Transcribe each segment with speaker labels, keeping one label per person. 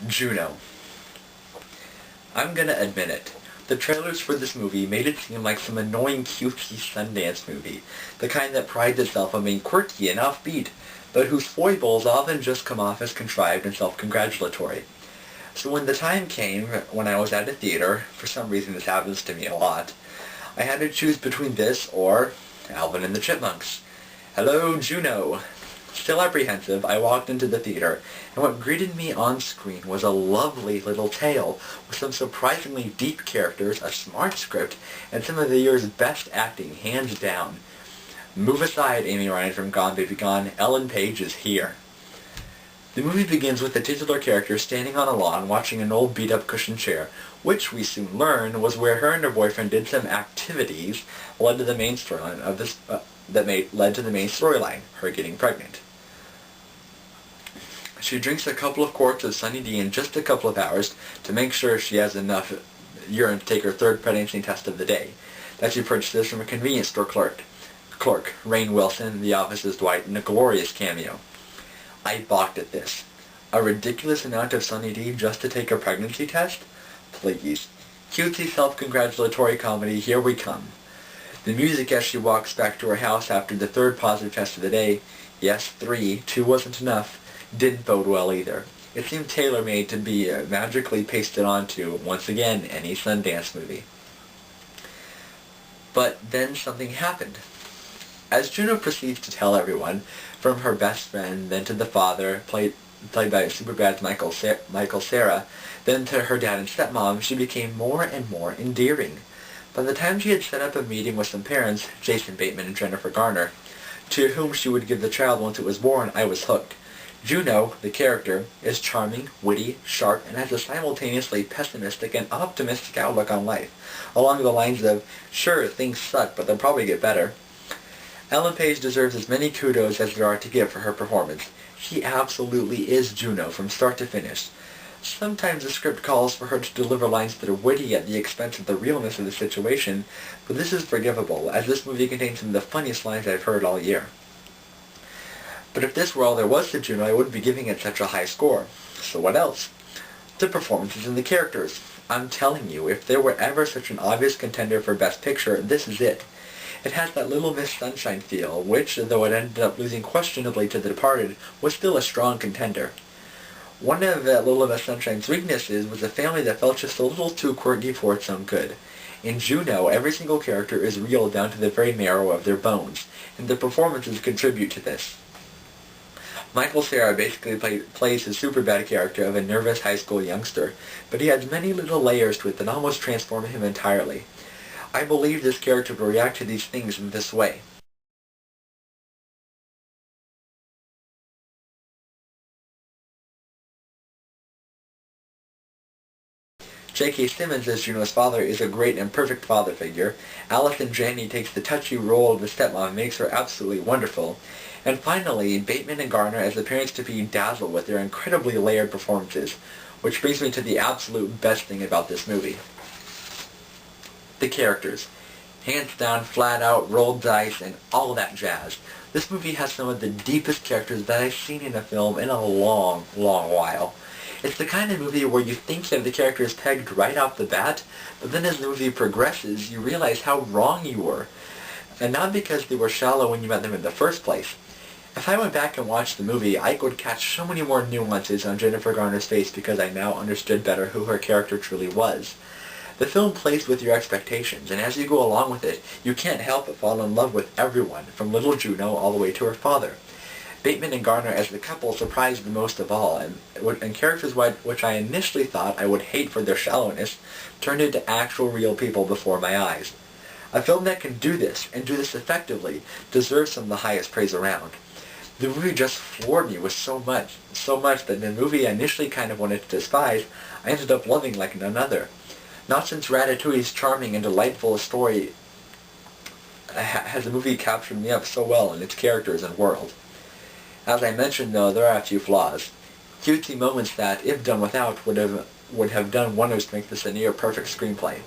Speaker 1: Juno. I'm gonna admit it. The trailers for this movie made it seem like some annoying cutesy Sundance movie, the kind that prides itself on being quirky and offbeat, but whose foibles often just come off as contrived and self-congratulatory. So when the time came, when I was at a theater, for some reason this happens to me a lot, I had to choose between this or Alvin and the Chipmunks. Hello, Juno! Still apprehensive, I walked into the theater, and what greeted me on screen was a lovely little tale with some surprisingly deep characters, a smart script, and some of the year's best acting, hands down. Move aside, Amy Ryan from Gone Baby Gone. Ellen Page is here. The movie begins with the titular character standing on a lawn watching an old beat-up cushioned chair, which we soon learn was where her and her boyfriend did some activities led to the main storyline of this led to the main storyline, her getting pregnant. She drinks a couple of quarts of Sunny D in just a couple of hours to make sure she has enough urine to take her third pregnancy test of the day, that she purchases from a convenience store clerk, Rainn Wilson, The Office's Dwight, in a glorious cameo. I balked at this. A ridiculous amount of Sunny D just to take a pregnancy test? Please. Cutesy self-congratulatory comedy, here we come. The music as she walks back to her house after the third positive test of the day, yes, 3, 2 wasn't enough, didn't bode well either. It seemed tailor-made to be magically pasted onto, once again, any Sundance movie. But then something happened. As Juno proceeds to tell everyone, from her best friend, then to the father, played by Superbad's Michael Cera, then to her dad and stepmom, she became more and more endearing. By the time she had set up a meeting with some parents, Jason Bateman and Jennifer Garner, to whom she would give the child once it was born, I was hooked. Juno, the character, is charming, witty, sharp, and has a simultaneously pessimistic and optimistic outlook on life, along the lines of, sure, things suck, but they'll probably get better. Ellen Page deserves as many kudos as there are to give for her performance. She absolutely is Juno from start to finish. Sometimes the script calls for her to deliver lines that are witty at the expense of the realness of the situation, but this is forgivable, as this movie contains some of the funniest lines I've heard all year. But if this were all there was to Juno, I wouldn't be giving it such a high score. So what else? The performances and the characters. I'm telling you, if there were ever such an obvious contender for Best Picture, this is it. It has that Little Miss Sunshine feel, which, though it ended up losing questionably to The Departed, was still a strong contender. One of Little Miss Sunshine's weaknesses was a family that felt just a little too quirky for its own good. In Juno, every single character is real down to the very marrow of their bones, and the performances contribute to this. Michael Cera basically plays his Superbad character of a nervous high school youngster, but he adds many little layers to it that almost transform him entirely. I believe this character will react to these things in this way. J.K. Simmons as Juno's father is a great and perfect father figure. Allison Janney takes the touchy role of the stepmom and makes her absolutely wonderful. And finally, Bateman and Garner as the parents-to-be dazzle with their incredibly layered performances, which brings me to the absolute best thing about this movie. The characters. Hands down, flat out, rolled dice, and all that jazz. This movie has some of the deepest characters that I've seen in a film in a long, long while. It's the kind of movie where you think you have the characters pegged right off the bat, but then as the movie progresses, you realize how wrong you were. And not because they were shallow when you met them in the first place. If I went back and watched the movie, I could catch so many more nuances on Jennifer Garner's face because I now understood better who her character truly was. The film plays with your expectations, and as you go along with it, you can't help but fall in love with everyone, from little Juno all the way to her father. Bateman and Garner as the couple surprised the most of all, and characters which I initially thought I would hate for their shallowness turned into actual real people before my eyes. A film that can do this, and do this effectively, deserves some of the highest praise around. The movie just floored me with so much that the movie I initially kind of wanted to despise, I ended up loving like none other. Not since Ratatouille's charming and delightful story has the movie captured me up so well in its characters and world. As I mentioned, though, there are a few flaws. Cutesy moments that, if done without, would have done wonders to make this a near-perfect screenplay.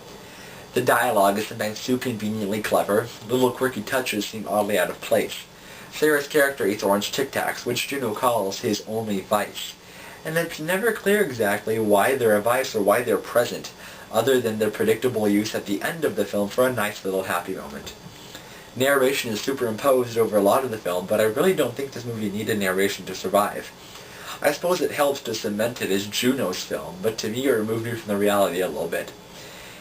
Speaker 1: The dialogue is sometimes too conveniently clever. Little quirky touches seem oddly out of place. Cera's character eats orange Tic Tacs, which Juno calls his only vice. and it's never clear exactly why they're a vice or why they're present, other than their predictable use at the end of the film for a nice little happy moment. Narration is superimposed over a lot of the film, but I really don't think this movie needed narration to survive. I suppose it helps to cement it as Juno's film, but to me it removed me from the reality a little bit.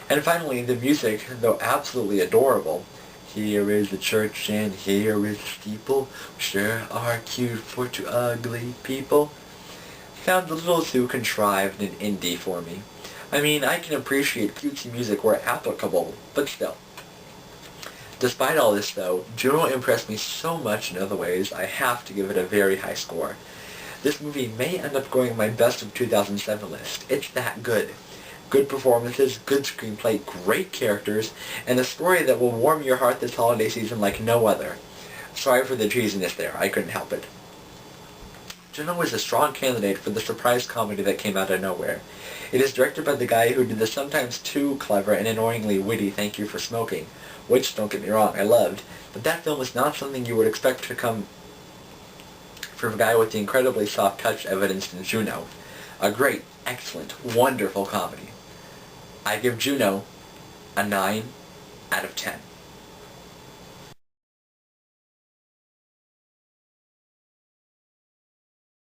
Speaker 1: And finally, the music, though absolutely adorable, here is the church and here is the steeple, we sure are cute for two ugly people, sounds a little too contrived and indie for me. I mean, I can appreciate cutesy music where applicable, but still. Despite all this though, Juno impressed me so much in other ways, I have to give it a very high score. This movie may end up going on my best of 2007 list. It's that good. Good performances, good screenplay, great characters, and a story that will warm your heart this holiday season like no other. Sorry for the cheesiness there, I couldn't help it. Juno was a strong candidate for the surprise comedy that came out of nowhere. It is directed by the guy who did the sometimes too clever and annoyingly witty Thank You for Smoking, which, don't get me wrong, I loved, but that film is not something you would expect to come from a guy with the incredibly soft touch evidenced in Juno. A great, excellent, wonderful comedy. I give Juno a 9 out of 10.